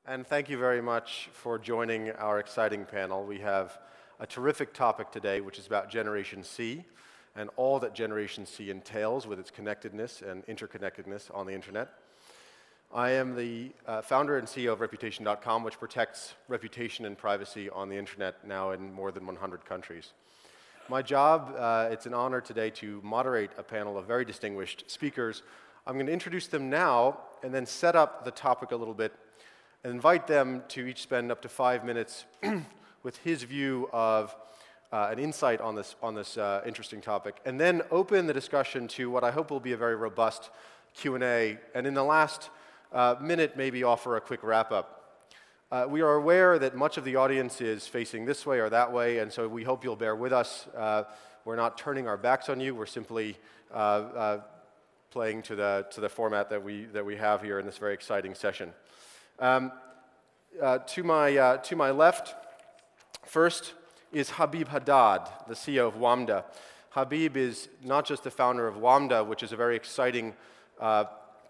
and thank you very much for joining our exciting panel. We have a terrific topic today, which is about Generation C and all that Generation C entails with its connectedness and interconnectedness on the internet. I am the founder and CEO of Reputation.com, which protects reputation and privacy on the internet now in more than 100 countries. My job, it's an honor today to moderate a panel of very distinguished speakers. I'm going to introduce them now and then set up the topic a little bit and invite them to each spend up to 5 minutes with his view of an insight on this interesting topic, and then open the discussion to what I hope will be a very robust Q&A, and in the last minute maybe offer a quick wrap-up. We are aware that much of the audience is facing this way or that way, and so we hope you'll bear with us. We're not turning our backs on you, we're simply playing to the format that we have here in this very exciting session. To my left, first is Habib Haddad, the CEO of WAMDA. Habib is not just the founder of WAMDA, which is a very exciting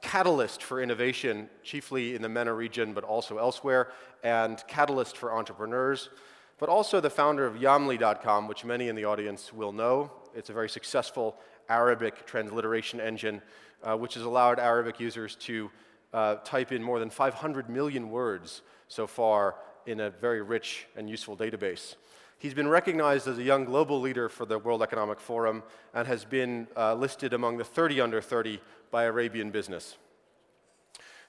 catalyst for innovation, chiefly in the MENA region, but also elsewhere, and catalyst for entrepreneurs, but also the founder of Yamli.com, which many in the audience will know. It's a very successful Arabic transliteration engine, which has allowed Arabic users to type in more than 500 million words so far in a very rich and useful database. He's been recognized as a young global leader for the World Economic Forum and has been listed among the 30 under 30 by Arabian Business.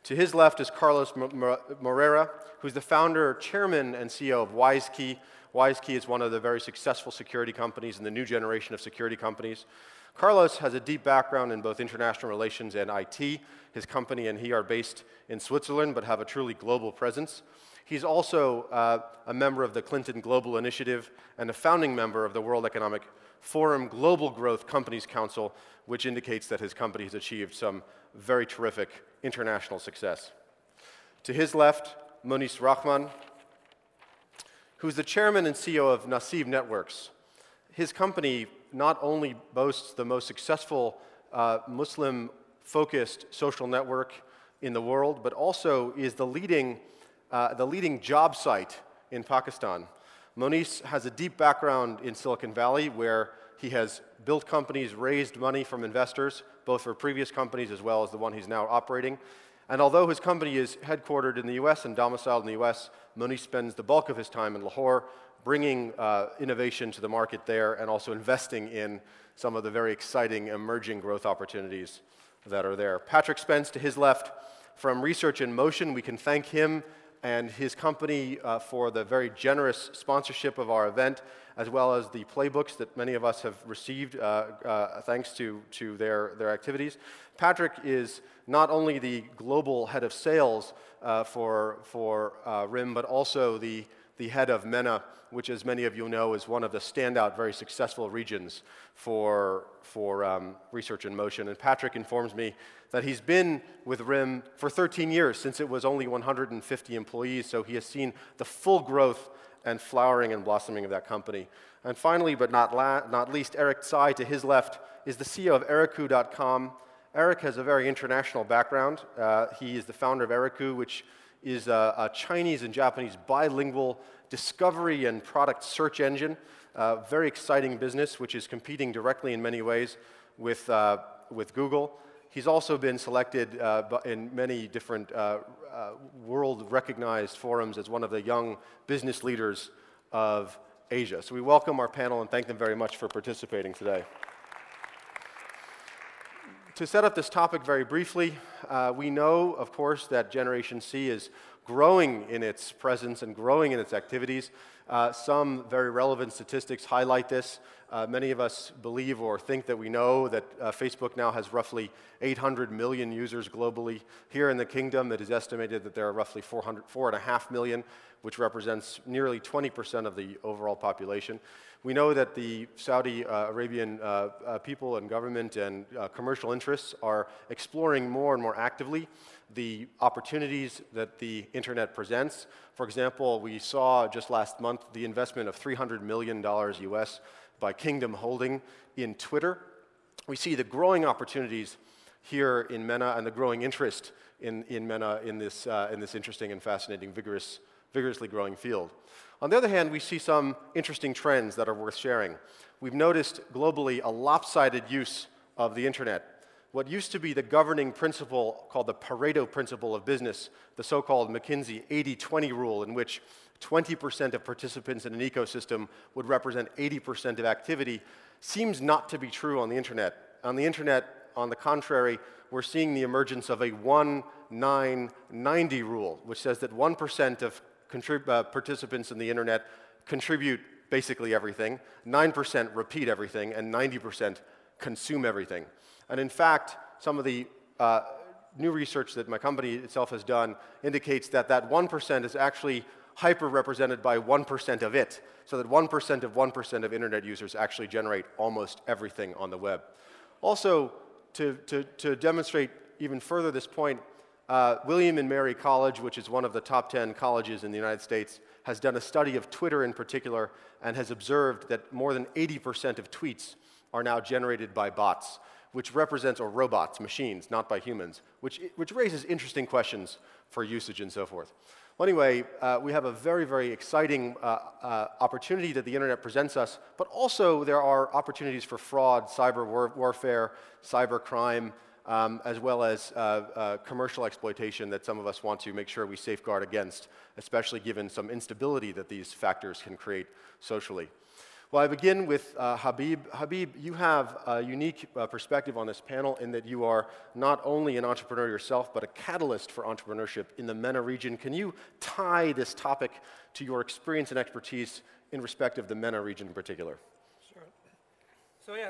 To his left is Carlos Moreira, who's the founder, chairman, and CEO of WiseKey. WiseKey is one of the very successful security companies in the new generation of security companies. Carlos has a deep background in both international relations and IT. His company and he are based in Switzerland but have a truly global presence. He's also a member of the Clinton Global Initiative and a founding member of the World Economic Forum Global Growth Companies Council, which indicates that his company has achieved some very terrific international success. To his left, Monis Rahman, who's the chairman and CEO of Naseeb Networks. His company not only boasts the most successful Muslim-focused social network in the world, but also is the leading job site in Pakistan. Monis has a deep background in Silicon Valley, where he has built companies, raised money from investors, both for previous companies as well as the one he's now operating. And although his company is headquartered in the US and domiciled in the US, Monis spends the bulk of his time in Lahore, bringing innovation to the market there and also investing in some of the very exciting emerging growth opportunities that are there. Patrick Spence, to his left, from Research in Motion. We can thank him and his company for the very generous sponsorship of our event, as well as the playbooks that many of us have received thanks to their activities. Patrick is not only the global head of sales for RIM, but also the head of MENA, which, as many of you know, is one of the standout, very successful regions for Research in Motion. And Patrick informs me that he's been with RIM for 13 years, since it was only 150 employees, so he has seen the full growth and flowering and blossoming of that company. And finally, but not least, Eric Tsai, to his left, is the CEO of Eriku.com. Eric has a very international background. He is the founder of Eriku, which is a Chinese and Japanese bilingual discovery and product search engine. Very exciting business, which is competing directly in many ways with Google. He's also been selected in many different world-recognized forums as one of the young business leaders of Asia. So we welcome our panel and thank them very much for participating today. To set up this topic very briefly, we know, of course, that Generation C is growing in its presence and growing in its activities. Some very relevant statistics highlight this. Many of us believe or think that we know that Facebook now has roughly 800 million users globally. Here in the kingdom, it is estimated that there are roughly 4.5 million, which represents nearly 20% of the overall population. We know that the Saudi Arabian people and government and commercial interests are exploring more and more actively the opportunities that the internet presents. For example, we saw just last month the investment of $300 million US by Kingdom Holding in Twitter. We see the growing opportunities here in MENA and the growing interest in MENA in this interesting and fascinating, vigorously growing field. On the other hand, we see some interesting trends that are worth sharing. We've noticed globally a lopsided use of the internet. What used to be the governing principle called the Pareto principle of business, the so-called McKinsey 80-20 rule, in which 20% of participants in an ecosystem would represent 80% of activity, seems not to be true on the internet. On the internet, on the contrary, we're seeing the emergence of a 1-9-90 rule, which says that 1% of participants in the internet contribute basically everything, 9% repeat everything, and 90% consume everything. And in fact, some of the new research that my company itself has done indicates that that 1% is actually hyper-represented by 1% of it, so that 1% of 1% of internet users actually generate almost everything on the web. Also, to demonstrate even further this point, William and Mary College, which is one of the top 10 colleges in the United States, has done a study of Twitter in particular and has observed that more than 80% of tweets are now generated by bots, which represents, or robots, machines, not by humans, which raises interesting questions for usage and so forth. Well, anyway, we have a very, very exciting opportunity that the internet presents us, but also there are opportunities for fraud, cyber warfare, cyber crime, as well as commercial exploitation that some of us want to make sure we safeguard against, especially given some instability that these factors can create socially. Well, I begin with Habib. Habib, you have a unique perspective on this panel in that you are not only an entrepreneur yourself, but a catalyst for entrepreneurship in the MENA region. Can you tie this topic to your experience and expertise in respect of the MENA region in particular? Sure.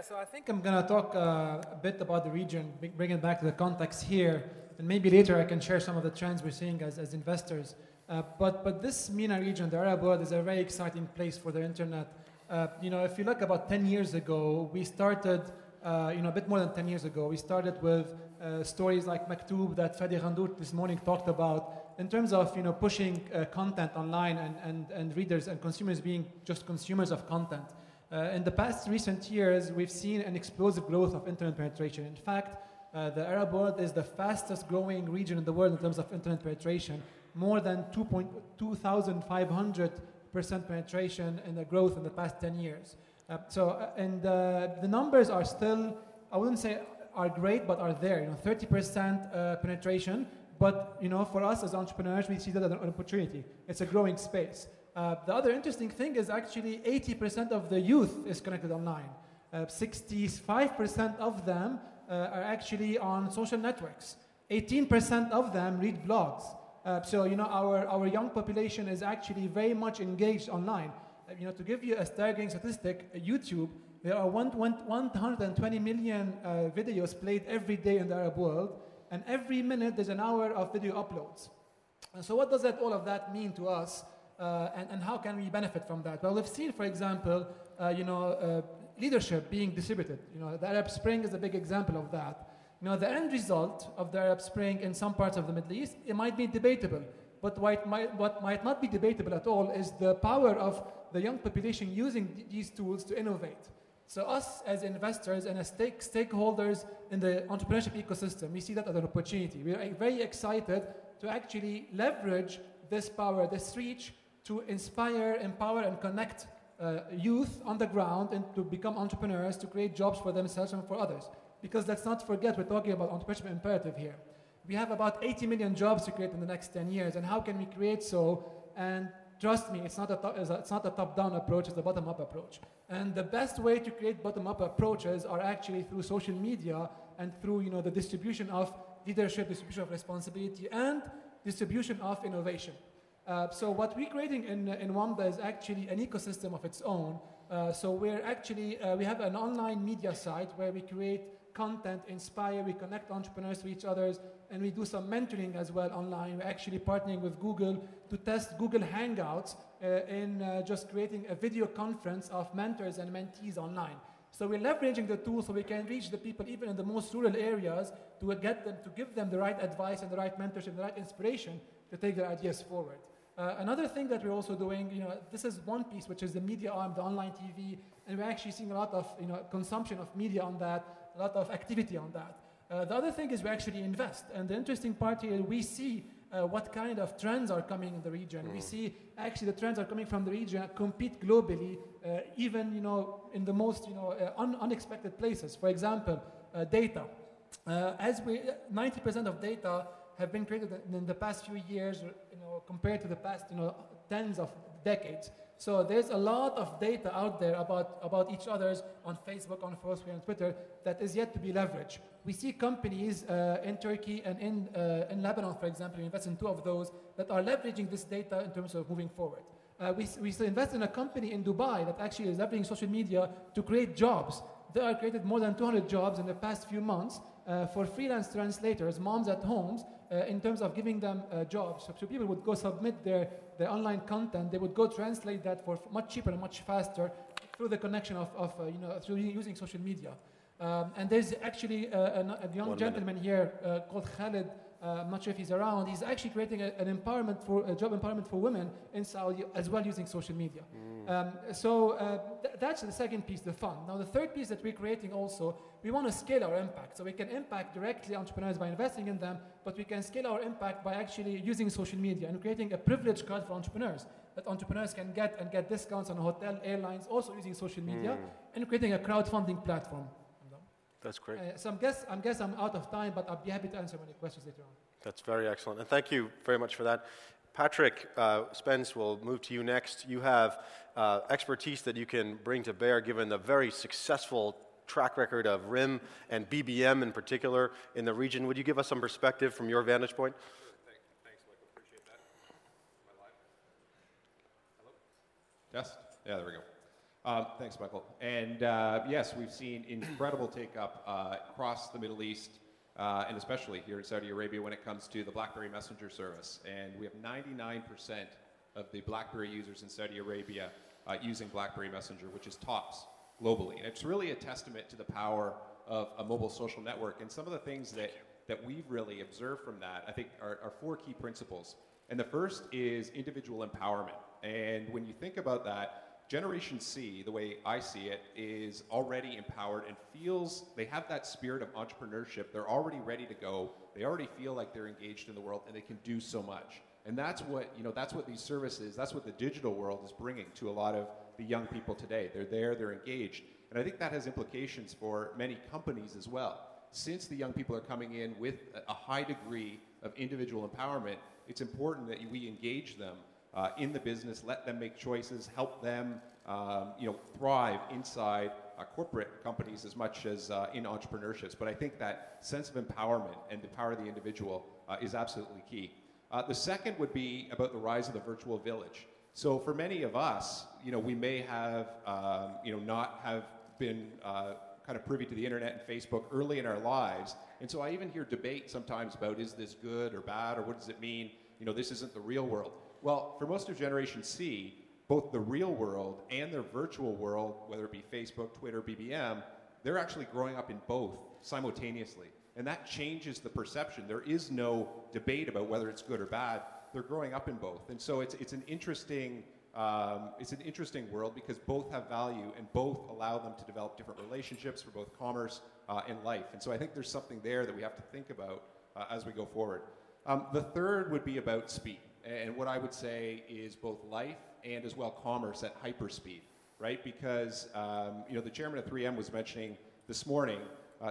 So I think I'm going to talk a bit about the region, bring it back to the context here, and maybe later I can share some of the trends we're seeing as investors. But this MENA region, the Arab world, is a very exciting place for the internet. If you look about 10 years ago, we started, a bit more than 10 years ago, we started with stories like Maktoob that Fadi Ghandour this morning talked about in terms of, pushing content online and readers and consumers being just consumers of content. In the past recent years, we've seen an explosive growth of internet penetration. In fact, the Arab world is the fastest growing region in the world in terms of internet penetration, more than 2,500% penetration in the growth in the past 10 years. The numbers are still, I wouldn't say are great, but are there. 30% penetration. But for us as entrepreneurs, we see that as an opportunity. It's a growing space. The other interesting thing is actually 80% of the youth is connected online. 65% of them are actually on social networks. 18% of them read blogs. Our young population is actually very much engaged online. To give you a staggering statistic, YouTube, there are 120 million videos played every day in the Arab world, and every minute there's an hour of video uploads. And so what does all of that mean to us, and how can we benefit from that? Well, we've seen, for example, leadership being distributed. The Arab Spring is a big example of that. The end result of the Arab Spring in some parts of the Middle East, it might be debatable. But what might not be debatable at all is the power of the young population using these tools to innovate. So us as investors and as stakeholders in the entrepreneurship ecosystem, we see that as an opportunity. We are very excited to actually leverage this power, this reach, to inspire, empower, and connect youth on the ground and to become entrepreneurs, to create jobs for themselves and for others. Because let's not forget, we're talking about entrepreneurship imperative here. We have about 80 million jobs to create in the next 10 years, and how can we create so? And trust me, it's not a top-down approach, it's a bottom-up approach. And the best way to create bottom-up approaches are actually through social media and through the distribution of leadership, distribution of responsibility, and distribution of innovation. So what we're creating in WAMDA is actually an ecosystem of its own. So we're actually, we have an online media site where we create content, inspire, we connect entrepreneurs to each other, and we do some mentoring as well online. We're actually partnering with Google to test Google Hangouts in just creating a video conference of mentors and mentees online. So we're leveraging the tool so we can reach the people even in the most rural areas to get them, to give them the right advice and the right mentorship, the right inspiration to take their ideas forward. Another thing that we're also doing, this is one piece, which is the media arm, the online TV, and we're actually seeing a lot of consumption of media on that, a lot of activity on that. The other thing is we actually invest. And the interesting part here, we see what kind of trends are coming in the region. We see actually the trends are coming from the region, compete globally, even in the most unexpected places. For example, data. 90% of data have been created in the past few years, compared to the past tens of decades. So there's a lot of data out there about each other's on Facebook, on Foursquare, and Twitter that is yet to be leveraged. We see companies in Turkey and in Lebanon, for example, we invest in 2 of those that are leveraging this data in terms of moving forward. We still invest in a company in Dubai that actually is leveraging social media to create jobs. They have created more than 200 jobs in the past few months for freelance translators, moms at homes, in terms of giving them jobs. So people would go submit their online content. They would go translate that for much cheaper and much faster through the connection through using social media. And there's actually a young gentleman here called Khalid. I'm not sure if he's around. He's actually creating a job empowerment for women in Saudi as well using social media. That's the second piece, the fund. Now the third piece that we're creating also, we want to scale our impact. So we can impact directly entrepreneurs by investing in them, but we can scale our impact by actually using social media and creating a privilege card for entrepreneurs that entrepreneurs can get discounts on hotel, airlines, also using social media, and creating a crowdfunding platform. That's great. I guess I'm out of time, but I'll be happy to answer any questions later on. That's very excellent. And thank you very much for that. Patrick Spence, will move to you next. You have expertise that you can bring to bear given the very successful track record of RIM and BBM in particular in the region. Would you give us some perspective from your vantage point? Sure. Thanks, Michael. Appreciate that. Am I live? Hello? Test? Yeah, there we go. Thanks, Michael. And yes, we've seen incredible take-up across the Middle East, and especially here in Saudi Arabia when it comes to the BlackBerry Messenger service. And we have 99% of the BlackBerry users in Saudi Arabia using BlackBerry Messenger, which is tops globally. And it's really a testament to the power of a mobile social network. And some of the things that we've really observed from that, I think, are 4 key principles. And the first is individual empowerment. And when you think about that, Generation C, the way I see it, is already empowered and feels they have that spirit of entrepreneurship. They're already ready to go. They already feel like they're engaged in the world and they can do so much. And that's what these services, that's what the digital world is bringing to a lot of the young people today. They're there, they're engaged. And I think that has implications for many companies as well. Since the young people are coming in with a high degree of individual empowerment, it's important that we engage them in the business, let them make choices, help them thrive inside corporate companies as much as in entrepreneurships. But I think that sense of empowerment and the power of the individual is absolutely key. The second would be about the rise of the virtual village. So for many of us, we may have not have been kind of privy to the internet and Facebook early in our lives. And so I even hear debate sometimes about, is this good or bad, or what does it mean? This isn't the real world. Well, for most of Generation C, both the real world and their virtual world, whether it be Facebook, Twitter, BBM, they're actually growing up in both simultaneously. And that changes the perception. There is no debate about whether it's good or bad. They're growing up in both. And so it's an interesting world because both have value and both allow them to develop different relationships for both commerce and life. And so I think there's something there that we have to think about as we go forward. The third would be about speed. And what I would say is both life and as well commerce at hyperspeed, right? Because the chairman of 3M was mentioning this morning,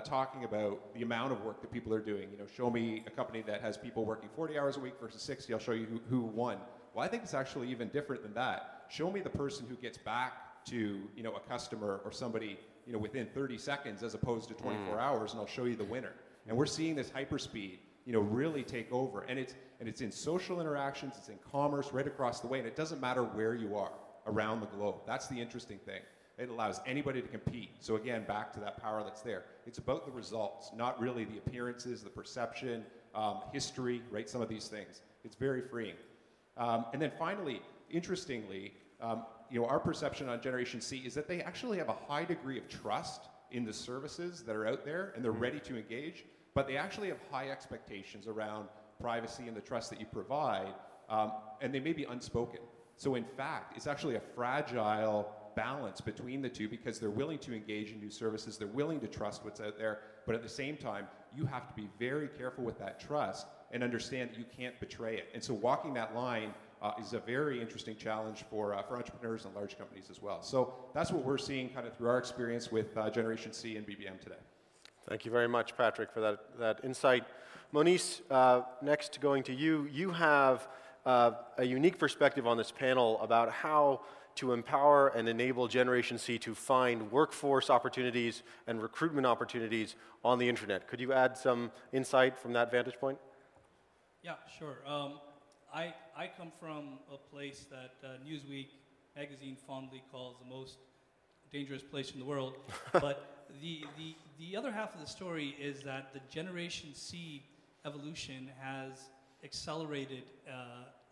talking about the amount of work that people are doing. Show me a company that has people working 40 hours a week versus 60. I'll show you who won. Well, I think it's actually even different than that. Show me the person who gets back to a customer or somebody within 30 seconds as opposed to 24 hours, and I'll show you the winner. And we're seeing this hyperspeed really take over. And it's in social interactions, it's in commerce right across the way, and it doesn't matter where you are around the globe. That's the interesting thing. It allows anybody to compete. So again, back to that power that's there. It's about the results, not really the appearances, the perception, history, right? Some of these things. It's very freeing. And then finally, interestingly, our perception on Generation C is that they actually have a high degree of trust in the services that are out there, and they're ready to engage. But they actually have high expectations around privacy and the trust that you provide, and they may be unspoken. So in fact, it's actually a fragile balance between the two because they're willing to engage in new services, they're willing to trust what's out there, but at the same time, you have to be very careful with that trust and understand that you can't betray it. And so walking that line is a very interesting challenge for entrepreneurs and large companies as well. So that's what we're seeing kind of through our experience with Generation C and BBM today. Thank you very much, Patrick, for that insight. Moniz, next going to you. You have a unique perspective on this panel about how to empower and enable Generation C to find workforce opportunities and recruitment opportunities on the internet. Could you add some insight from that vantage point? Yeah, sure. I come from a place that Newsweek magazine fondly calls the most dangerous place in the world. But the other half of the story is that the Generation C evolution has accelerated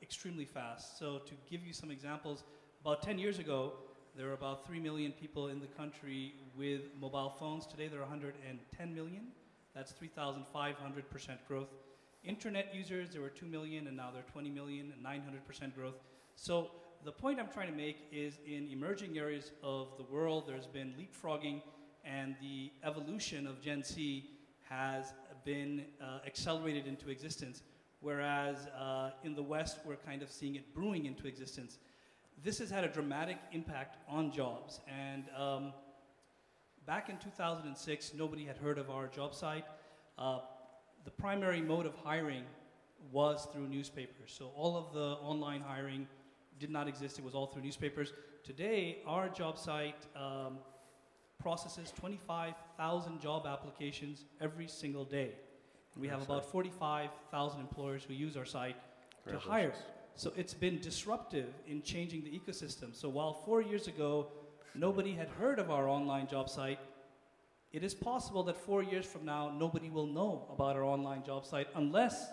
extremely fast. So to give you some examples, about 10 years ago, there were about 3 million people in the country with mobile phones. Today, there are 110 million. That's 3,500% growth. Internet users, there were 2 million, and now there are 20 million, and 900% growth. So the point I'm trying to make is in emerging areas of the world, there's been leapfrogging, and the evolution of Gen C has been accelerated into existence, whereas in the West, we're kind of seeing it brewing into existence. This has had a dramatic impact on jobs, and back in 2006, nobody had heard of our job site. The primary mode of hiring was through newspapers. So all of the online hiring did not exist. It was all through newspapers. Today, our job site processes 25,000 job applications every single day. And we have about 45,000 employers who use our site to hire. So it's been disruptive in changing the ecosystem. So while 4 years ago, nobody had heard of our online job site, it is possible that 4 years from now, nobody will know about our online job site unless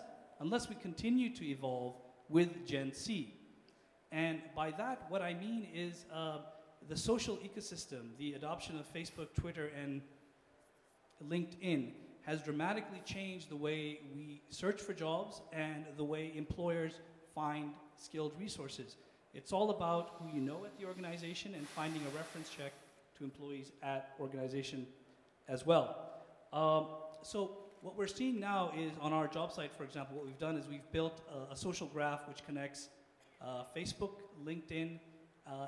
we continue to evolve with Gen C. And by that, what I mean is the social ecosystem, the adoption of Facebook, Twitter, and LinkedIn has dramatically changed the way we search for jobs and the way employers find skilled resources. It's all about who you know at the organization and finding a reference check to employees at organization as well. So what we're seeing now is on our job site, for example, what we've done is we've built a social graph which connects Facebook, LinkedIn,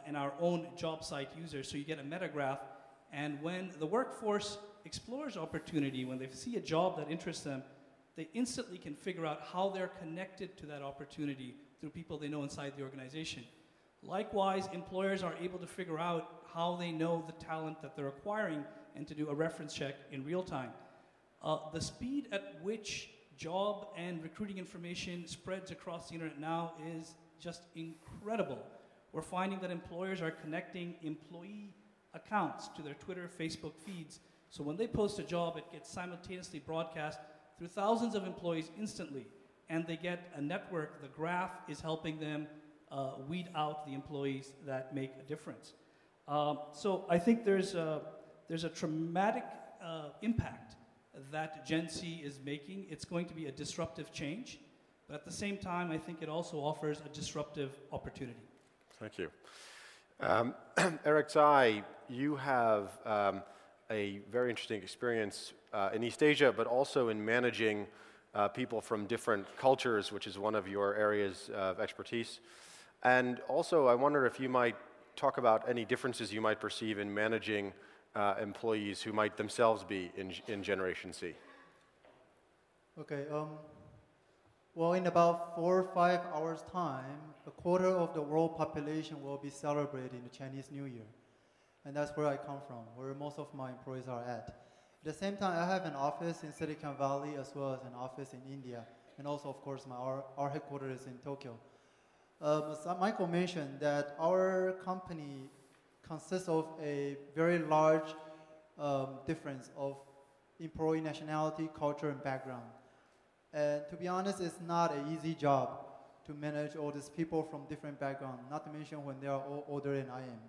and our own job site users. So you get a meta graph, and when the workforce explores opportunity, when they see a job that interests them, they instantly can figure out how they're connected to that opportunity through people they know inside the organization. Likewise, employers are able to figure out how they know the talent that they're acquiring and to do a reference check in real time. The speed at which job and recruiting information spreads across the internet now is just incredible. We're finding that employers are connecting employee accounts to their Twitter, Facebook feeds. So when they post a job, it gets simultaneously broadcast through thousands of employees instantly, and they get a network. The graph is helping them weed out the employees that make a difference. So I think there's a traumatic impact that Gen C is making. It's going to be a disruptive change, but at the same time, I think it also offers a disruptive opportunity. Thank you. Eric Tsai, you have a very interesting experience in East Asia, but also in managing people from different cultures, which is one of your areas of expertise. And also, I wonder if you might talk about any differences you might perceive in managing employees who might themselves be in Generation C. Okay. Well, in about 4 or 5 hours' time, a quarter of the world population will be celebrating the Chinese New Year. And that's where I come from, where most of my employees are at. At the same time, I have an office in Silicon Valley as well as an office in India. And also, of course, our headquarters is in Tokyo. As Michael mentioned, that our company consists of a very large difference of employee nationality, culture, and background. And to be honest, it's not an easy job to manage all these people from different backgrounds, not to mention when they are all older than I am.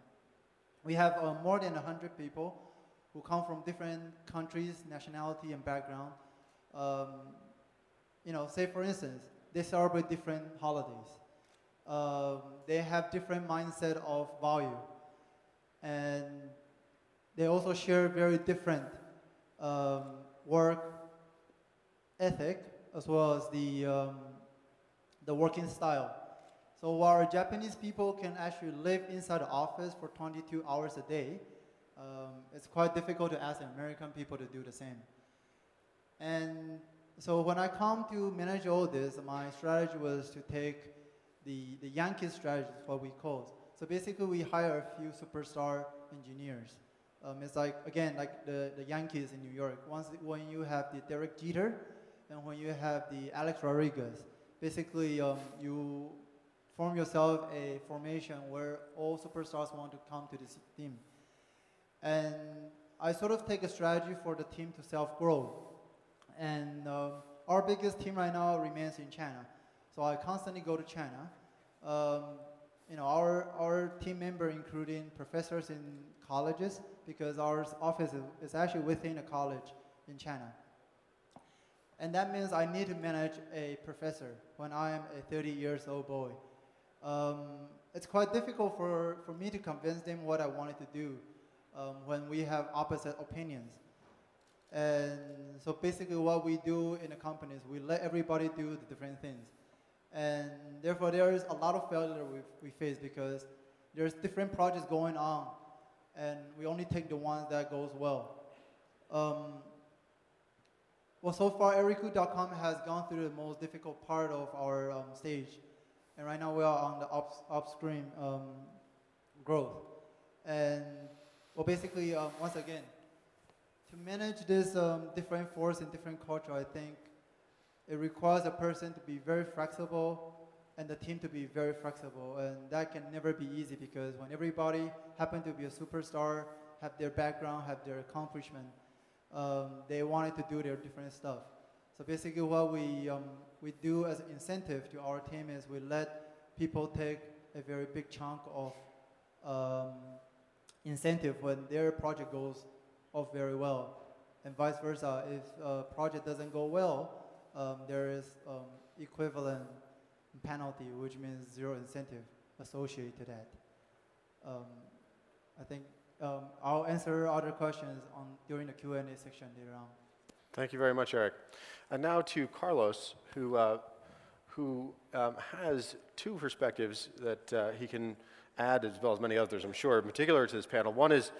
We have more than 100 people who come from different countries, nationality, and background. Say for instance, they celebrate different holidays. They have different mindset of value. And they also share very different work ethic as well as the working style. So while Japanese people can actually live inside the office for 22 hours a day, it's quite difficult to ask American people to do the same. And so when I come to manage all this, my strategy was to take the Yankee strategy, what we call. So basically, we hire a few superstar engineers. It's like, again, like the Yankees in New York. When you have the Derek Jeter and when you have the Alex Rodriguez, basically you form yourself a formation where all superstars want to come to this team. And I sort of take a strategy for the team to self-grow. And our biggest team right now remains in China. So I constantly go to China. Our team member, including professors in colleges, because our office is actually within a college in China. And that means I need to manage a professor when I am a 30 years old boy. It's quite difficult for me to convince them what I wanted to do when we have opposite opinions. And so basically what we do in the company is we let everybody do the different things. And therefore there is a lot of failure we face because there's different projects going on and we only take the ones that goes well. Well, so far Eriku.com has gone through the most difficult part of our stage. And right now we are on the upstream growth. And well, basically, once again, to manage this different force and different culture, I think it requires a person to be very flexible and the team to be very flexible. And that can never be easy because when everybody happen to be a superstar, have their background, have their accomplishment, they wanted to do their different stuff. So basically what we do as an incentive to our team is we let people take a very big chunk of incentive when their project goes off very well. And vice versa, if a project doesn't go well, there is equivalent penalty, which means zero incentive associated to that. I think I'll answer other questions during the Q&A section later on. Thank you very much, Eric. And now to Carlos, who has two perspectives that he can add, as well as many others, I'm sure, in particular to this panel. One is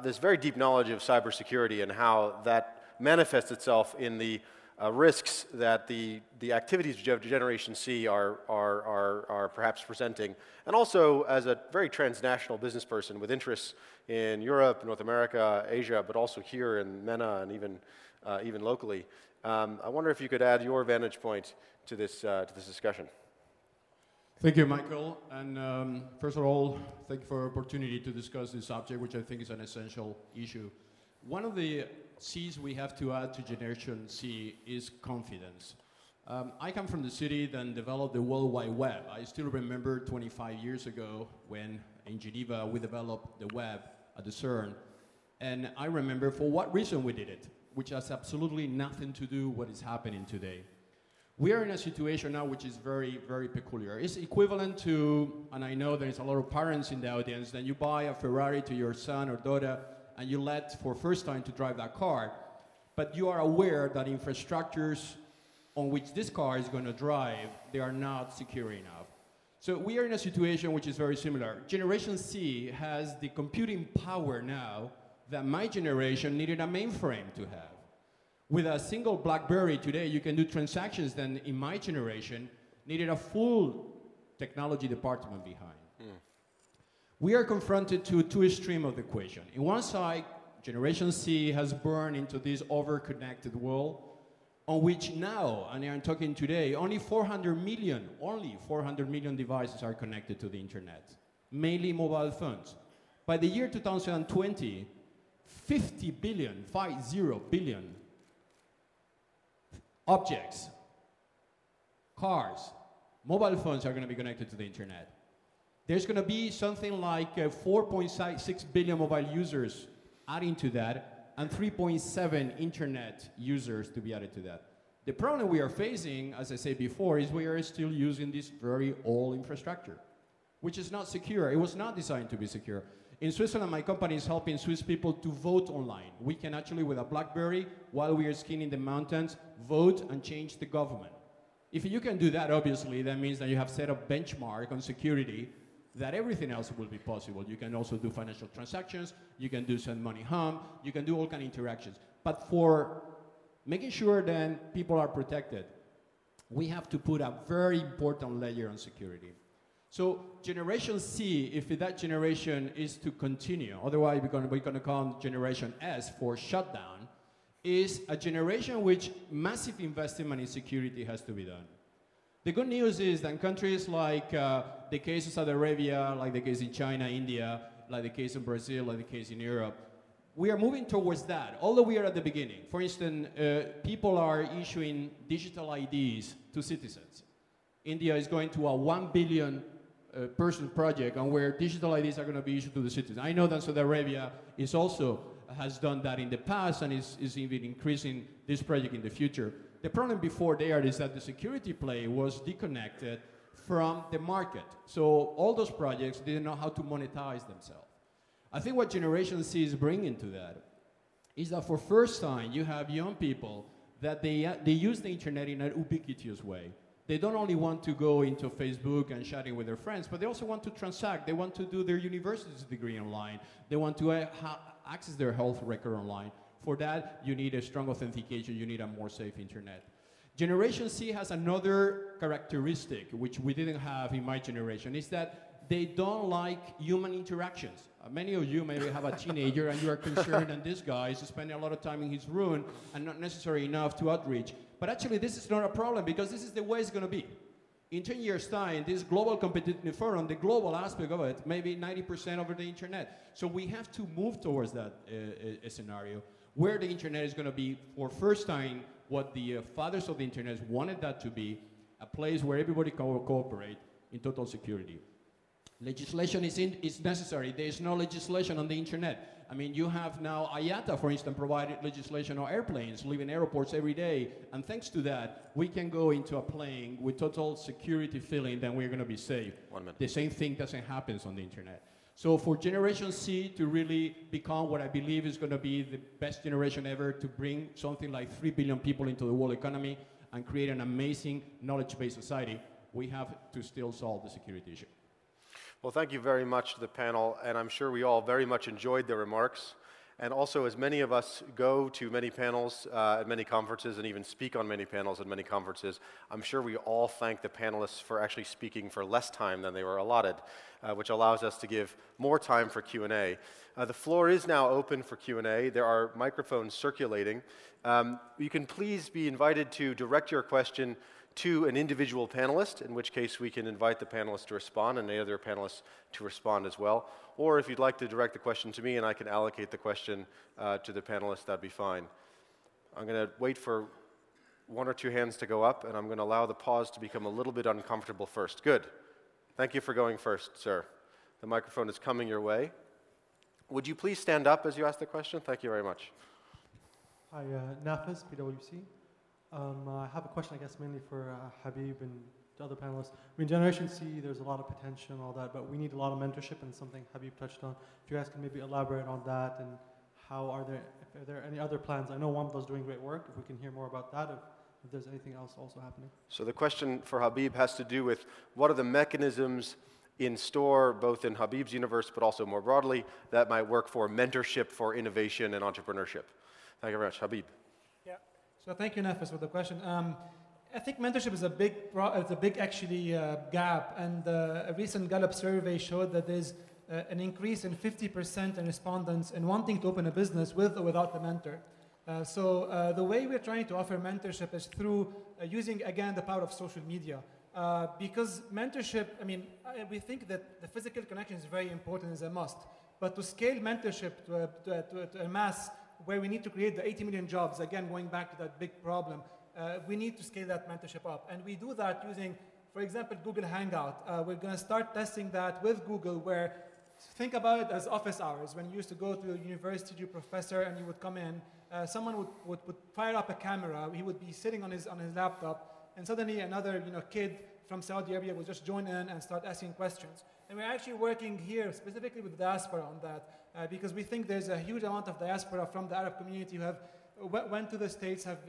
this very deep knowledge of cybersecurity and how that manifests itself in the risks that the activities of Generation C are perhaps presenting, and also as a very transnational business person with interests in Europe, North America, Asia, but also here in MENA and even locally. I wonder if you could add your vantage point to this discussion. Thank you, Michael. And first of all, thank you for the opportunity to discuss this subject, which I think is an essential issue. One of the C's we have to add to Generation C is confidence. I come from the city that developed the World Wide Web. I still remember 25 years ago when in Geneva we developed the web at the CERN. And I remember for what reason we did it, which has absolutely nothing to do with what is happening today. We are in a situation now which is very, very peculiar. It's equivalent to, and I know there's a lot of parents in the audience, that you buy a Ferrari to your son or daughter and you let for first time to drive that car, but you are aware that infrastructures on which this car is going to drive, they are not secure enough. So we are in a situation which is very similar. Generation C has the computing power now that my generation needed a mainframe to have. With a single BlackBerry today, you can do transactions that in my generation needed a full technology department behind. We are confronted to two extremes of the equation. In one side, Generation C has burned into this over-connected world on which now, and I'm talking today, only 400 million devices are connected to the internet, mainly mobile phones. By the year 2020, 50 billion objects, cars, mobile phones are going to be connected to the internet. There's going to be something like 4.6 billion mobile users adding to that, and 3.7 internet users to be added to that. The problem we are facing, as I said before, is we are still using this very old infrastructure, which is not secure. It was not designed to be secure. In Switzerland, my company is helping Swiss people to vote online. We can actually, with a BlackBerry, while we are skiing in the mountains, vote and change the government. If you can do that, obviously, that means that you have set a benchmark on security that everything else will be possible. You can also do financial transactions, you can do send money home, you can do all kind of interactions. But for making sure that people are protected, we have to put a very important layer on security. So Generation C, if that generation is to continue, otherwise we're going to call Generation S for shutdown, is a generation which massive investment in security has to be done. The good news is that in countries like the case of Saudi Arabia, like the case in China, India, like the case in Brazil, like the case in Europe, we are moving towards that, although we are at the beginning. For instance, people are issuing digital IDs to citizens. India is going to a 1 billion person project on where digital IDs are going to be issued to the citizens. I know that Saudi Arabia is also has done that in the past and is even increasing this project in the future. The problem before there is that the security play was disconnected from the market. So all those projects didn't know how to monetize themselves. I think what Generation C is bringing to that is that for first time you have young people that they use the internet in an ubiquitous way. They don't only want to go into Facebook and chatting with their friends, but they also want to transact. They want to do their university's degree online. They want to access their health record online. For that, you need a strong authentication. You need a more safe internet. Generation C has another characteristic, which we didn't have in my generation, is that they don't like human interactions. Many of you maybe have a teenager and you are concerned and this guy is spending a lot of time in his room and not necessarily enough to outreach. But actually this is not a problem because this is the way it's going to be. In 10 years' time, this global competitive forum, the global aspect of it, maybe 90% over the internet. So we have to move towards that scenario where the internet is going to be, for first time, what the fathers of the internet wanted that to be, a place where everybody can cooperate in total security. Legislation is necessary. There is no legislation on the internet. I mean, you have now IATA, for instance, provided legislation on airplanes, leaving airports every day. And thanks to that, we can go into a plane with total security feeling that we're going to be safe. 1 minute. The same thing doesn't happen on the internet. So for Generation C to really become what I believe is going to be the best generation ever, to bring something like 3 billion people into the world economy and create an amazing knowledge-based society, we have to still solve the security issue. Well, thank you very much to the panel, and I'm sure we all very much enjoyed their remarks. And also, as many of us go to many panels at many conferences and even speak on many panels at many conferences, I'm sure we all thank the panelists for actually speaking for less time than they were allotted, which allows us to give more time for Q&A. The floor is now open for Q&A. There are microphones circulating. You can please be invited to direct your question to an individual panelist, in which case we can invite the panelists to respond and the other panelists to respond as well. Or if you'd like to direct the question to me and I can allocate the question to the panelists, that'd be fine. I'm going to wait for 1 or 2 hands to go up, and I'm going to allow the pause to become a little bit uncomfortable first. Good. Thank you for going first, sir. The microphone is coming your way. Would you please stand up as you ask the question? Thank you very much. Hi, Nafis, PwC. I have a question, I guess, mainly for Habib and the other panelists. I mean, Generation C, there's a lot of potential and all that, but we need a lot of mentorship, and something Habib touched on. If you guys can maybe elaborate on that, and how are there any other plans? I know WAMDA's doing great work. If we can hear more about that, if there's anything else also happening. So the question for Habib has to do with what are the mechanisms in store, both in Habib's universe, but also more broadly, that might work for mentorship, for innovation and entrepreneurship. Thank you very much. Habib. So thank you, Nafis, for the question. I think mentorship is a big actually gap, and a recent Gallup survey showed that there's an increase in 50% in respondents in wanting to open a business with or without a mentor. So the way we're trying to offer mentorship is through using, again, the power of social media. Because mentorship, I mean, we think that the physical connection is very important, is a must. But to scale mentorship to a mass where we need to create the 80 million jobs, again, going back to that big problem, we need to scale that mentorship up. And we do that using, for example, Google Hangout. We're going to start testing that with Google, where think about it as office hours. When you used to go to a university, your professor, and you would come in, someone would fire up a camera. He would be sitting on his laptop, and suddenly another kid from Saudi Arabia will just join in and start asking questions. And we're actually working here specifically with diaspora on that because we think there's a huge amount of diaspora from the Arab community who have went to the States, have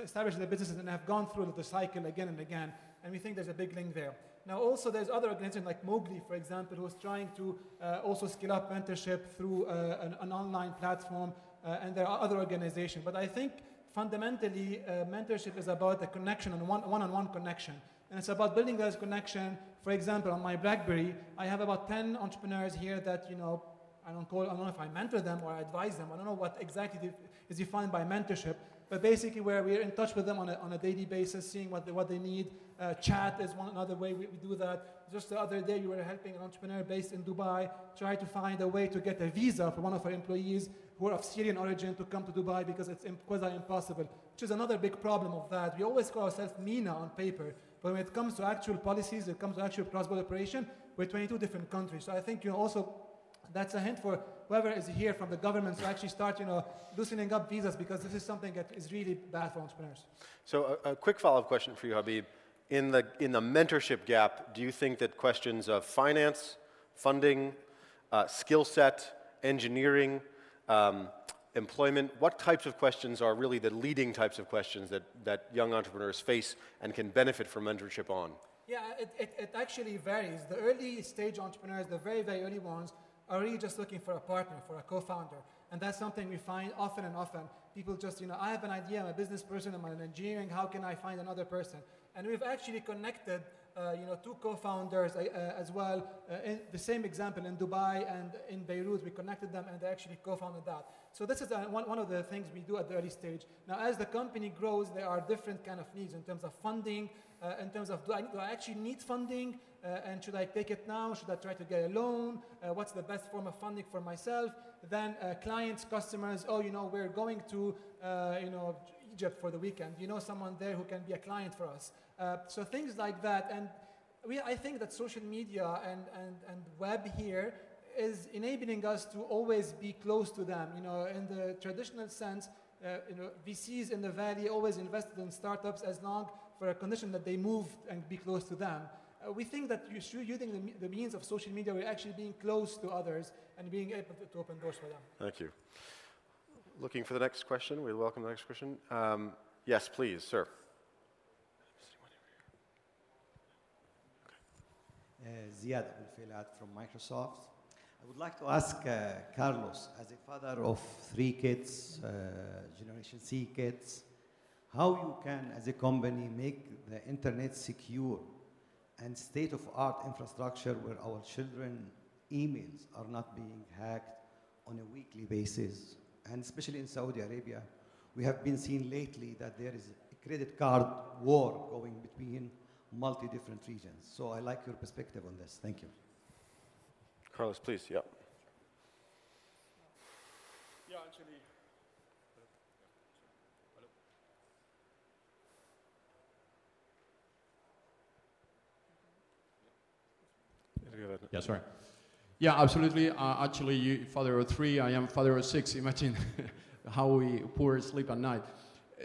established their businesses, and have gone through the cycle again and again. And we think there's a big link there. Now, also, there's other organizations like Mowgli, for example, who's trying to also scale up mentorship through an online platform, and there are other organizations. But I think fundamentally, mentorship is about the connection and one-on-one connection. And it's about building this connection. For example, on my BlackBerry, I have about 10 entrepreneurs here that, I don't know if I mentor them or I advise them. I don't know what exactly is defined by mentorship. But basically, where we're in touch with them on a daily basis, seeing what they need. Chat is another way we do that. Just the other day, we were helping an entrepreneur based in Dubai try to find a way to get a visa for one of our employees who are of Syrian origin to come to Dubai because it's quasi-impossible, which is another big problem of that. We always call ourselves MENA on paper, but when it comes to actual policies, it comes to actual cross-border operation, we're 22 different countries. So I think also that's a hint for whoever is here from the government to actually start, loosening up visas, because this is something that is really bad for entrepreneurs. So a quick follow-up question for you, Habib. In the mentorship gap, do you think that questions of finance, funding, skill set, engineering, employment, what types of questions are really the leading types of questions that young entrepreneurs face and can benefit from mentorship on? Yeah, it actually varies. The early stage entrepreneurs, the very, very early ones, are really just looking for a partner, for a co-founder. And that's something we find often and often. People just, I have an idea, I'm a business person, I'm an engineering, how can I find another person? And we've actually connected, two co-founders as well. In the same example in Dubai and in Beirut, we connected them and they actually co-founded that. So this is one of the things we do at the early stage. Now, as the company grows, there are different kind of needs in terms of funding, in terms of do I actually need funding, and should I take it now? Should I try to get a loan? What's the best form of funding for myself? Then clients, customers, we're going to Egypt for the weekend. Someone there who can be a client for us. So things like that. And I think that social media and web here is enabling us to always be close to them. In the traditional sense, VCs in the Valley always invested in startups as long for a condition that they move and be close to them. We think that using the means of social media, we're actually being close to others and being able to open doors for them. Thank you. Looking for the next question. We welcome the next question. Yes, please, sir. Ziad Abdel from Microsoft. I would like to ask Carlos, as a father of 3 kids, Generation C kids, how you can, as a company, make the internet secure and state-of-art infrastructure where our children emails are not being hacked on a weekly basis. And especially in Saudi Arabia, we have been seeing lately that there is a credit card war going between multi-different regions. So I like your perspective on this. Thank you. Carlos, please, yeah. Yeah, actually. Yeah, sorry. Yeah, absolutely. Actually, you father of 3, I am father of 6. Imagine how we poor sleep at night.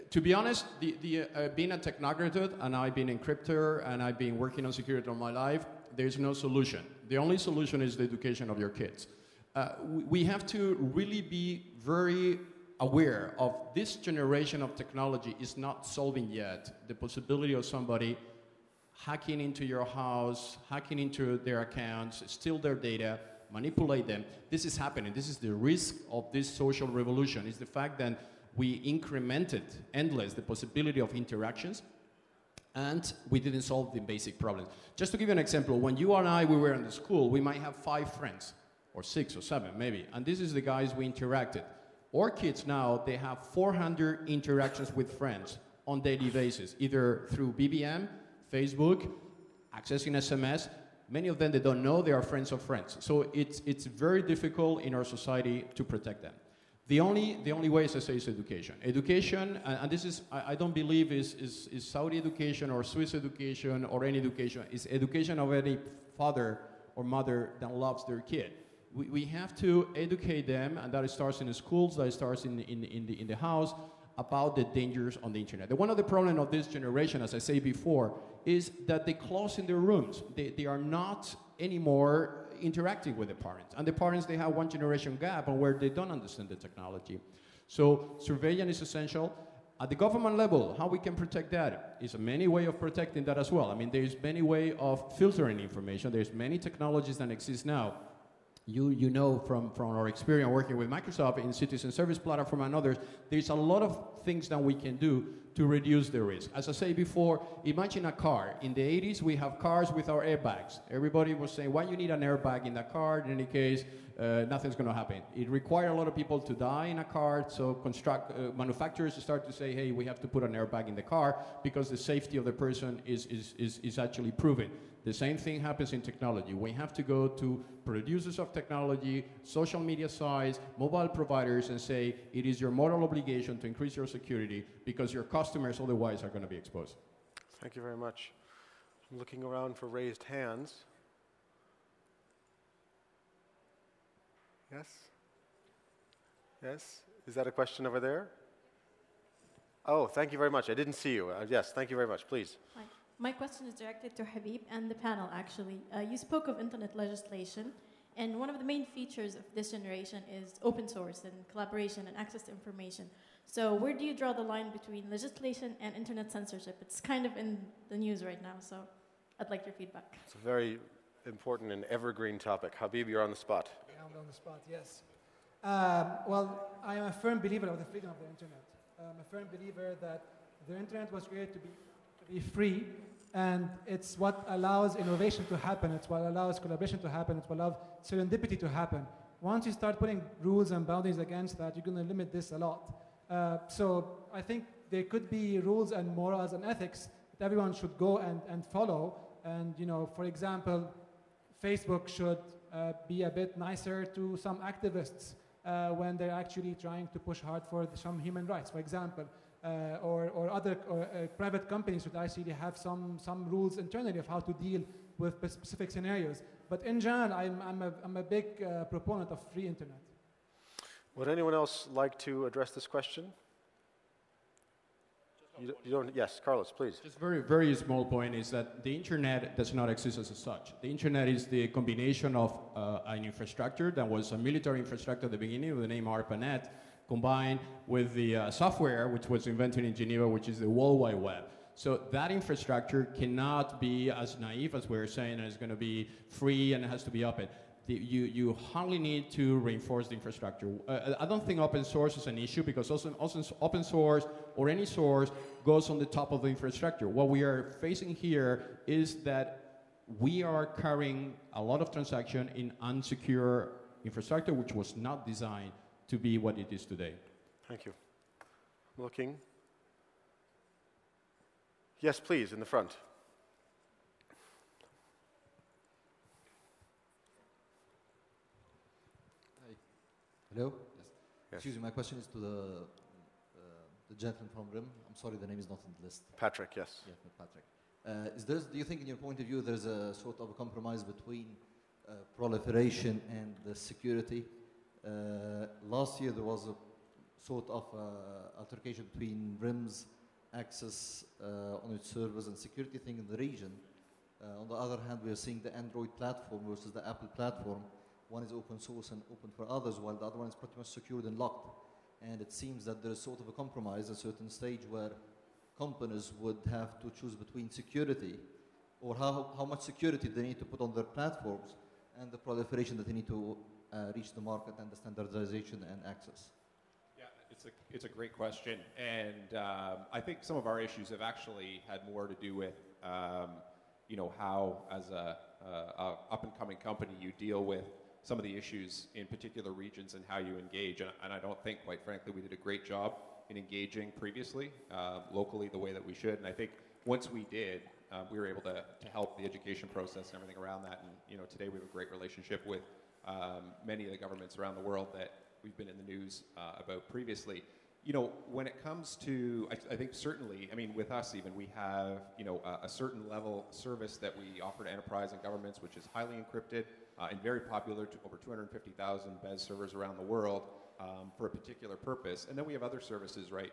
To be honest, being a technocrat, and I've been encryptor, and I've been working on security all my life, there's no solution. The only solution is the education of your kids. We have to really be very aware of this generation of technology is not solving yet the possibility of somebody hacking into your house, hacking into their accounts, steal their data, manipulate them. This is happening. This is the risk of this social revolution, is the fact that we incremented endless the possibility of interactions, and we didn't solve the basic problems. Just to give you an example, when you and I, we were in the school, we might have 5 friends, or 6 or 7 maybe, and this is the guys we interacted. Our kids now, they have 400 interactions with friends on daily basis, either through BBM, Facebook, accessing SMS. Many of them, they don't know they are friends of friends. So it's very difficult in our society to protect them. The only way, as I say, is education. Education, and this is, I don't believe is Saudi education or Swiss education or any education. It's education of any father or mother that loves their kid. We have to educate them, and that starts in the schools, that starts in the house. about the dangers on the internet. One of the problems of this generation, as I say before, is that they close in their rooms. They are not anymore interacting with the parents. And the parents, they have one generation gap on where they don't understand the technology. So surveillance is essential. At the government level, how we can protect that is a many way of protecting that as well. I mean, there's many way of filtering information. There's many technologies that exist now. You know from our experience working with Microsoft in Citizen Service Platform and others, there's a lot of things that we can do to reduce the risk. As I said before, imagine a car. In the 80s, we have cars with our airbags. Everybody was saying, why you need an airbag in that car? In any case, nothing's going to happen. It required a lot of people to die in a car, so manufacturers start to say, hey, we have to put an airbag in the car because the safety of the person is actually proven. The same thing happens in technology. We have to go to producers of technology, social media sites, mobile providers, and say it is your moral obligation to increase your security because your customers otherwise are going to be exposed. Thank you very much. I'm looking around for raised hands. Yes? Yes? Is that a question over there? Oh, thank you very much. I didn't see you. Yes, thank you very much. Please. Hi. My question is directed to Habib and the panel, actually. You spoke of internet legislation, and one of the main features of this generation is open source and collaboration and access to information. So where do you draw the line between legislation and internet censorship? It's kind of in the news right now, so I'd like your feedback. It's a very important and evergreen topic. Habib, you're on the spot. Yeah, I'm on the spot, yes. Well, I am a firm believer of the freedom of the internet. I'm a firm believer that the internet was created to be free, and it's what allows innovation to happen, it's what allows collaboration to happen, it's what allows serendipity to happen. Once you start putting rules and boundaries against that, you're going to limit this a lot. So I think there could be rules and morals and ethics that everyone should go and follow. And, you know, for example, Facebook should be a bit nicer to some activists when they're actually trying to push hard for some human rights, for example. Or other private companies should actually have some rules internally of how to deal with specific scenarios. But in general, I'm a big proponent of free internet. Would anyone else like to address this question? You don't? Yes, Carlos, please. Just very, very small point is that the internet does not exist as such. The internet is the combination of an infrastructure that was a military infrastructure at the beginning with the name ARPANET, combined with the software which was invented in Geneva, which is the World Wide Web. So that infrastructure cannot be as naive as we're saying, and it's going to be free and it has to be open. You hardly need to reinforce the infrastructure. I don't think open source is an issue because open source or any source goes on the top of the infrastructure. What we are facing here is that we are carrying a lot of transaction in unsecure infrastructure, which was not designed to be what it is today. Thank you. Looking. Yes, please, in the front. Hello? Yes. Yes. Excuse me, my question is to the gentleman from RIM. I'm sorry, the name is not on the list. Patrick, yes. Yeah, Patrick. Do you think, in your point of view, there's a sort of a compromise between proliferation and the security? Last year, there was a sort of altercation between RIM's access on its servers and security thing in the region. On the other hand, we are seeing the Android platform versus the Apple platform. One is open source and open for others, while the other one is pretty much secured and locked. And it seems that there is sort of a compromise at a certain stage where companies would have to choose between security, or how much security they need to put on their platforms, and the proliferation that they need to reach the market and the standardization and access. Yeah, it's a great question. And I think some of our issues have actually had more to do with, you know, how as a up-and-coming company you deal with some of the issues in particular regions and how you engage. And I don't think, quite frankly, we did a great job in engaging previously, locally, the way that we should. And I think once we did, we were able to help the education process and everything around that. And, you know, today we have a great relationship with many of the governments around the world that we've been in the news about previously. You know, when it comes to, I think certainly, I mean, with us even, we have, you know, a certain level service that we offer to enterprise and governments, which is highly encrypted and very popular to over 250,000 BES servers around the world for a particular purpose. And then we have other services, right,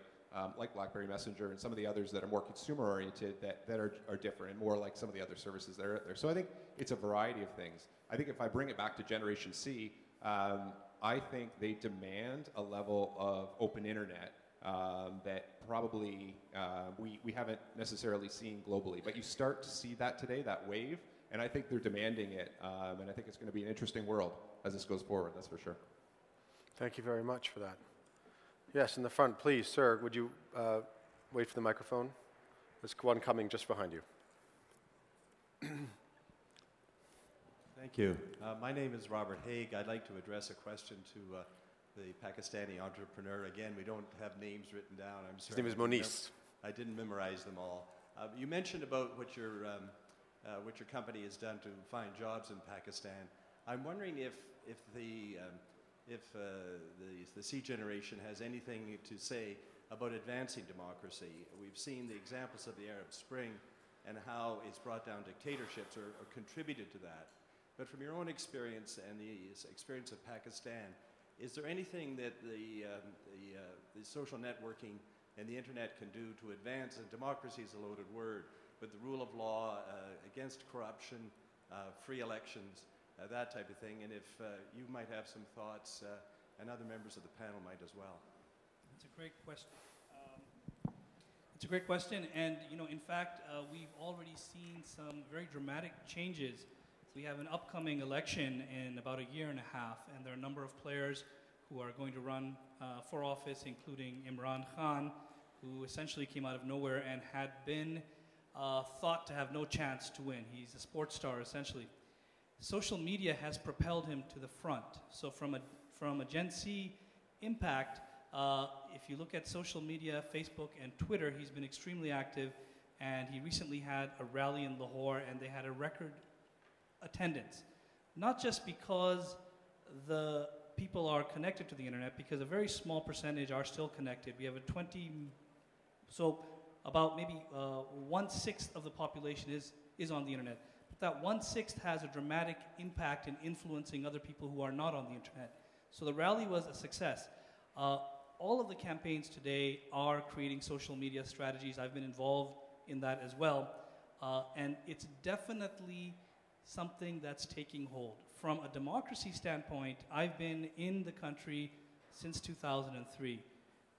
like BlackBerry Messenger and some of the others that are more consumer-oriented that are different and more like some of the other services that are out there. So I think it's a variety of things. I think if I bring it back to Generation C, I think they demand a level of open internet that probably we haven't necessarily seen globally. But you start to see that today, that wave, and I think they're demanding it. And I think it's going to be an interesting world as this goes forward, that's for sure. Thank you very much for that. Yes, in the front, please, sir, would you wait for the microphone? There's one coming just behind you. Thank you. My name is Robert Haig. I'd like to address a question to the Pakistani entrepreneur. Again, we don't have names written down. I'm sorry. His name is Moniz. I didn't memorize them all. You mentioned about what your company has done to find jobs in Pakistan. I'm wondering if the C generation has anything to say about advancing democracy. We've seen the examples of the Arab Spring and how it's brought down dictatorships or contributed to that. But from your own experience and the experience of Pakistan, is there anything that the social networking and the internet can do to advance? And democracy is a loaded word, but the rule of law, against corruption, free elections, that type of thing. And if you might have some thoughts, and other members of the panel might as well. It's a great question. It's a great question, and in fact, we've already seen some very dramatic changes. We have an upcoming election in about a year and a half, and there are a number of players who are going to run for office, including Imran Khan, who essentially came out of nowhere and had been thought to have no chance to win. He's a sports star, essentially. Social media has propelled him to the front. So from a Gen Z impact, if you look at social media, Facebook and Twitter, he's been extremely active, and he recently had a rally in Lahore, and they had a record attendance. Not just because the people are connected to the internet, because a very small percentage are still connected. We have so about maybe 1/6 of the population is on the internet. But that 1/6 has a dramatic impact in influencing other people who are not on the internet. So the rally was a success. All of the campaigns today are creating social media strategies. I've been involved in that as well. And it's definitely something that's taking hold. From a democracy standpoint, I've been in the country since 2003.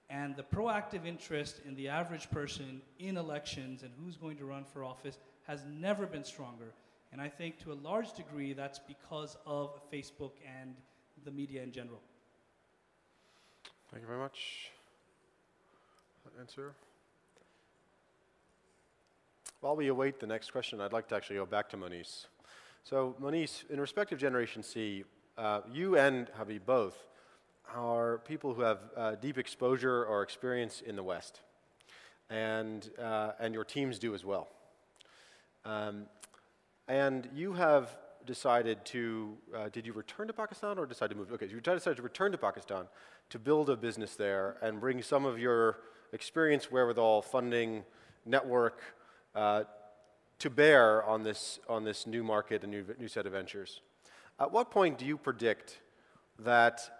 And the proactive interest in the average person in elections and who's going to run for office has never been stronger. And I think to a large degree that's because of Facebook and the media in general. Thank you very much. Answer. While we await the next question, I'd like to actually go back to Moniz. So Moniz, in respect of Generation C, you and Habib both are people who have deep exposure or experience in the West, and your teams do as well. And you have decided to, did you return to Pakistan or decide to move? Okay, you decided to return to Pakistan to build a business there and bring some of your experience, wherewithal, funding, network, to bear on this new market and new set of ventures. At what point do you predict that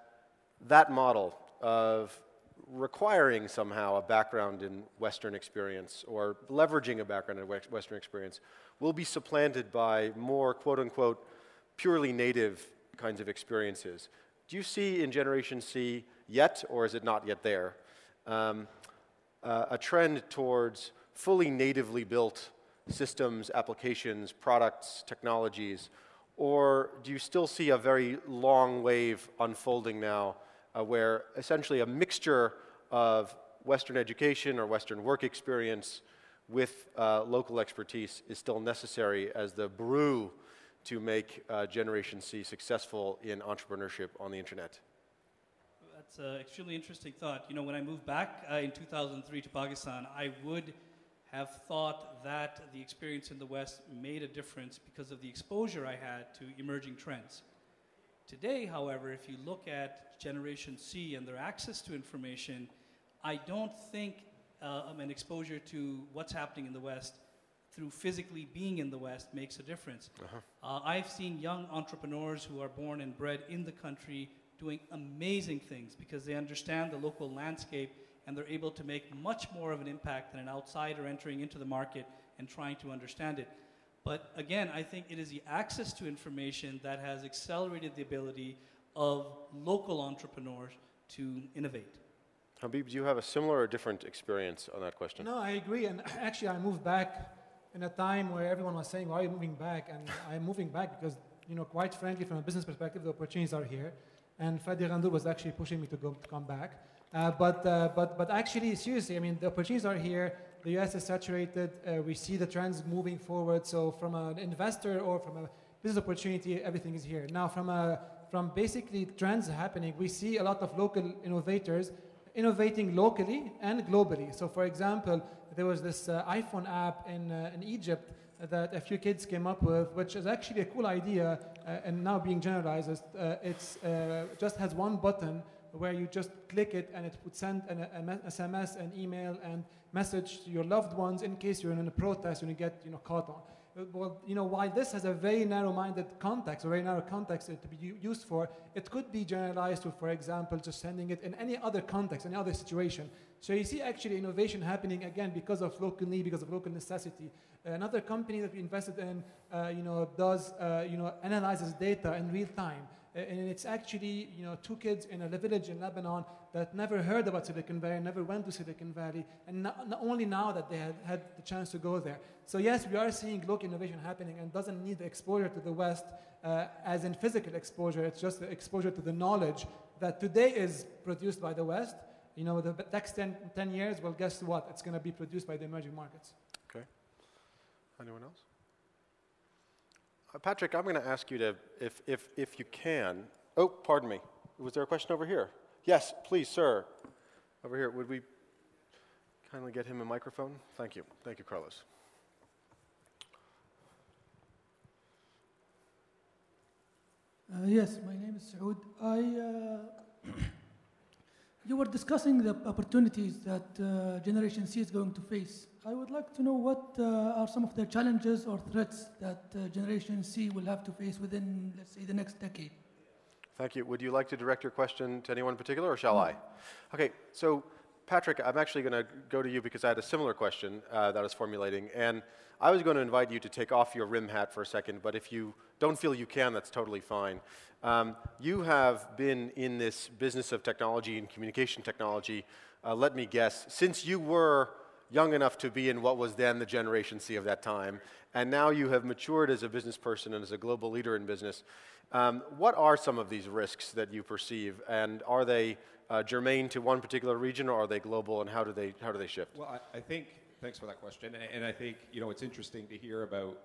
model of requiring somehow a background in Western experience or leveraging a background in Western experience will be supplanted by more quote-unquote purely native kinds of experiences? Do you see in Generation C yet, or is it not yet there, a trend towards fully natively built systems, applications, products, technologies, or do you still see a very long wave unfolding now where essentially a mixture of Western education or Western work experience with local expertise is still necessary as the brew to make Generation C successful in entrepreneurship on the internet? That's an extremely interesting thought. When I moved back in 2003 to Pakistan, I would have thought that the experience in the West made a difference because of the exposure I had to emerging trends. Today, however, if you look at Generation C and their access to information, I don't think an exposure to what's happening in the West through physically being in the West makes a difference. I've seen young entrepreneurs who are born and bred in the country doing amazing things because they understand the local landscape and they're able to make much more of an impact than an outsider entering into the market and trying to understand it. But again, I think it is the access to information that has accelerated the ability of local entrepreneurs to innovate. Habib, do you have a similar or different experience on that question? No, I agree. And actually, I moved back in a time where everyone was saying, why are you moving back? And I'm moving back because, quite frankly, from a business perspective, the opportunities are here. And Fadi Ghandour was actually pushing me to come back. But actually, seriously, I mean, the opportunities are here. The US is saturated. We see the trends moving forward. So from an investor or from a business opportunity, everything is here. Now, from basically trends happening, we see a lot of local innovators innovating locally and globally. So for example, there was this iPhone app in Egypt that a few kids came up with, which is actually a cool idea and now being generalized. It's just has one button where you just click it and it would send an SMS, an email, and message to your loved ones in case you're in a protest and you get caught on. Well, while this has a very narrow-minded context, a very narrow context to be used for, it could be generalized to, for example, just sending it in any other context, any other situation. So you see actually innovation happening again because of local need, because of local necessity. Another company that we invested in, analyzes data in real time. And it's actually, two kids in a village in Lebanon that never heard about Silicon Valley, never went to Silicon Valley, and not only now that they had the chance to go there. So yes, we are seeing local innovation happening and doesn't need the exposure to the West as in physical exposure. It's just the exposure to the knowledge that today is produced by the West. The next 10 years, well, guess what? It's going to be produced by the emerging markets. Okay. Anyone else? Patrick, I'm going to ask you to, if you can. Oh, pardon me. Was there a question over here? Yes, please, sir. Over here. Would we kindly get him a microphone? Thank you. Thank you, Carlos. Yes, my name is Saud. You were discussing the opportunities that Generation C is going to face. I would like to know what are some of the challenges or threats that Generation C will have to face within, let's say, the next decade. Thank you. Would you like to direct your question to anyone in particular, or shall I? Okay, so Patrick, I'm actually going to go to you because I had a similar question that I was formulating. And I was going to invite you to take off your rim hat for a second, but if you don't feel you can, that's totally fine. You have been in this business of technology and communication technology, let me guess, since you were young enough to be in what was then the Generation C of that time, and now you have matured as a business person and as a global leader in business. What are some of these risks that you perceive, and are they germane to one particular region, or are they global, and how do they shift? Well, I think, thanks for that question, and I think, it's interesting to hear about,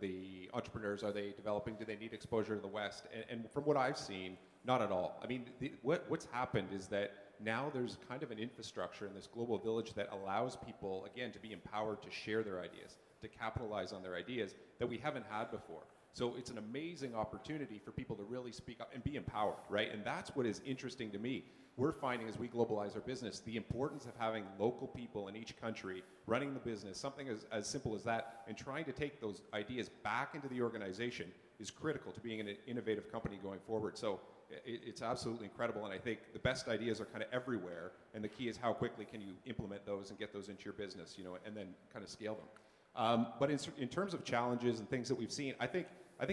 the entrepreneurs. Are they developing? Do they need exposure to the West? And from what I've seen, not at all. I mean, what's happened is that now there's kind of an infrastructure in this global village that allows people, again, to be empowered to share their ideas, to capitalize on their ideas that we haven't had before. So it's an amazing opportunity for people to really speak up and be empowered, right? And that's what is interesting to me. We're finding as we globalize our business, the importance of having local people in each country running the business, something as simple as that, and trying to take those ideas back into the organization is critical to being an innovative company going forward. So it's absolutely incredible, and I think the best ideas are kind of everywhere, and the key is how quickly can you implement those and get those into your business, and then kind of scale them. But in terms of challenges and things that we've seen, I think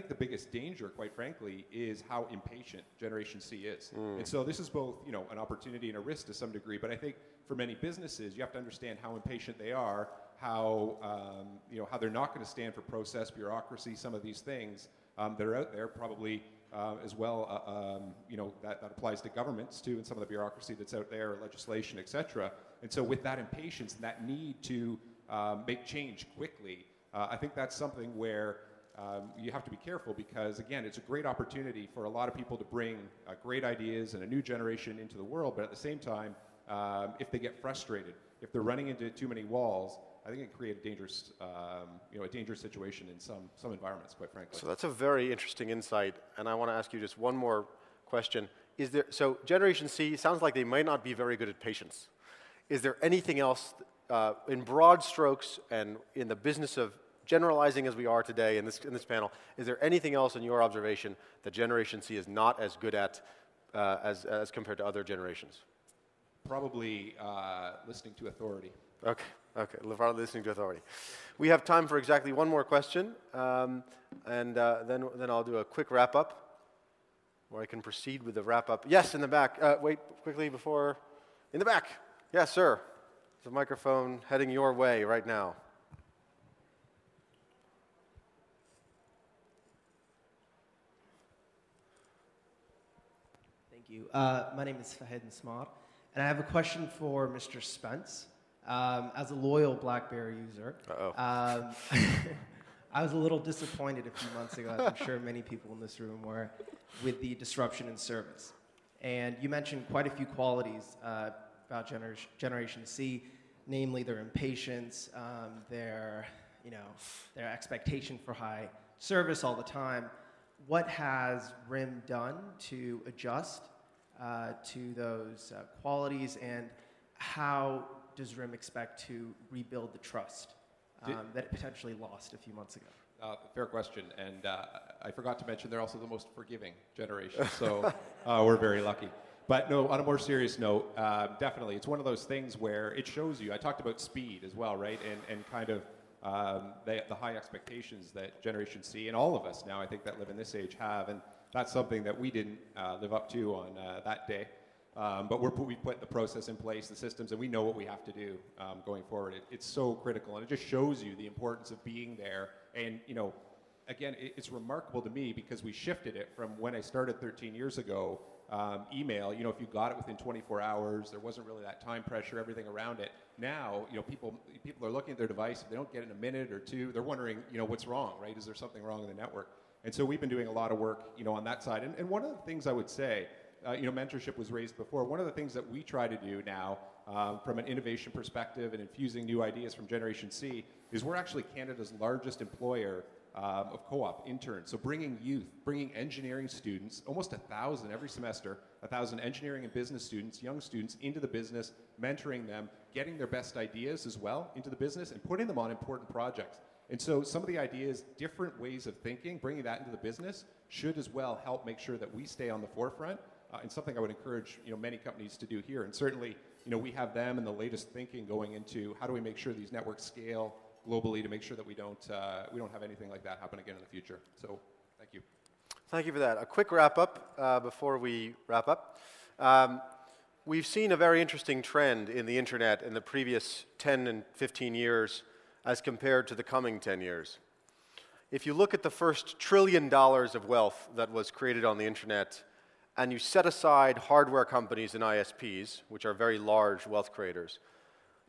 the biggest danger, quite frankly, is how impatient Generation C is. And so this is both, an opportunity and a risk to some degree, but I think for many businesses, you have to understand how impatient they are, how they're not going to stand for process, bureaucracy, some of these things that are out there probably as well, that applies to governments too, and some of the bureaucracy that's out there, legislation, et cetera. And so with that impatience and that need to make change quickly, I think that's something where you have to be careful because, again, it's a great opportunity for a lot of people to bring great ideas and a new generation into the world, but at the same time, if they get frustrated, if they're running into too many walls, I think it can create a dangerous situation in some environments, quite frankly. So that's a very interesting insight, and I want to ask you just one more question. So Generation C sounds like they might not be very good at patience. Is there anything else in broad strokes and in the business of generalizing as we are today in this panel, is there anything else in your observation that Generation C is not as good at as compared to other generations? Probably listening to authority. Okay, okay, listening to authority. We have time for exactly one more question, and then I'll do a quick wrap-up, or I can proceed with the wrap-up. Yes, in the back. Wait, quickly before... In the back. Yes, sir. There's a microphone heading your way right now. Thank you. My name is Fahed Nasmar, and I have a question for Mr. Spence. As a loyal BlackBerry user, I was a little disappointed a few months ago, as I'm sure many people in this room were, with the disruption in service. And you mentioned quite a few qualities about Generation C, namely their impatience, their expectation for high service all the time. What has RIM done to adjust to those qualities, and how does RIM expect to rebuild the trust that it potentially lost a few months ago? Fair question, and I forgot to mention they're also the most forgiving generation, so we're very lucky. But no, on a more serious note, definitely, it's one of those things where it shows you, I talked about speed as well, right, and kind of the high expectations that Generation C, and all of us now, I think, that live in this age have, and that's something that we didn't live up to on that day. But we put the process in place, the systems, and we know what we have to do going forward. It's so critical, and it just shows you the importance of being there. And, you know, again, it's remarkable to me because we shifted it from when I started 13 years ago, email, you know, if you got it within 24 hours, there wasn't really that time pressure, everything around it. Now, you know, people are looking at their device, if they don't get it in a minute or two, they're wondering, you know, what's wrong, right? Is there something wrong in the network? And so we've been doing a lot of work, you know, on that side. And one of the things I would say, you know, mentorship was raised before. One of the things that we try to do now from an innovation perspective and infusing new ideas from Generation C is we're actually Canada's largest employer of co-op interns. So bringing youth, bringing engineering students, almost 1,000 every semester, 1,000 engineering and business students, young students into the business, mentoring them, getting their best ideas as well into the business and putting them on important projects. And so some of the ideas, different ways of thinking, bringing that into the business should as well help make sure that we stay on the forefront. And something I would encourage, you know, many companies to do here. And certainly, you know, we have them and the latest thinking going into how do we make sure these networks scale globally to make sure that we don't have anything like that happen again in the future. So, thank you. Thank you for that. A quick wrap up before we wrap up. We've seen a very interesting trend in the internet in the previous 10 and 15 years as compared to the coming 10 years. If you look at the first $1 trillion of wealth that was created on the internet, and you set aside hardware companies and ISPs, which are very large wealth creators,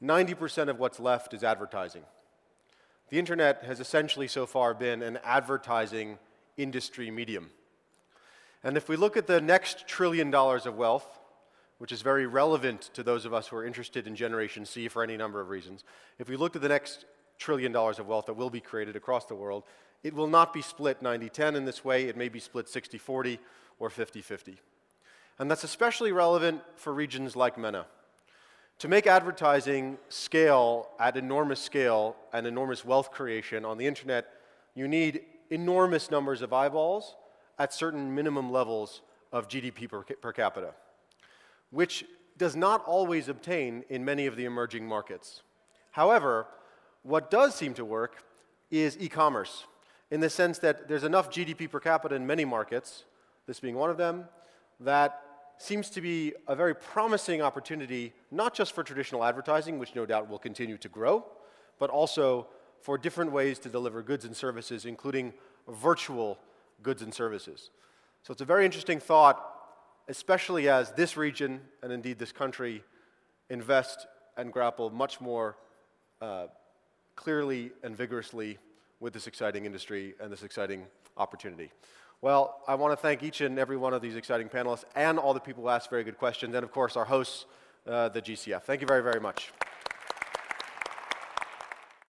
90% of what's left is advertising. The internet has essentially so far been an advertising industry medium. And if we look at the next $1 trillion of wealth, which is very relevant to those of us who are interested in Generation C for any number of reasons, if we look at the next $1 trillion of wealth that will be created across the world, it will not be split 90-10 in this way. It may be split 60-40 or 50-50. And that's especially relevant for regions like MENA. To make advertising scale at enormous scale and enormous wealth creation on the internet, you need enormous numbers of eyeballs at certain minimum levels of GDP per capita, which does not always obtain in many of the emerging markets. However, what does seem to work is e-commerce, in the sense that there's enough GDP per capita in many markets, this being one of them, that seems to be a very promising opportunity, not just for traditional advertising, which no doubt will continue to grow, but also for different ways to deliver goods and services, including virtual goods and services. So it's a very interesting thought, especially as this region, and indeed this country, invest and grapple much more clearly and vigorously with this exciting industry and this exciting opportunity. Well, I want to thank each and every one of these exciting panelists and all the people who asked very good questions, and of course our hosts, the GCF. Thank you very, very much.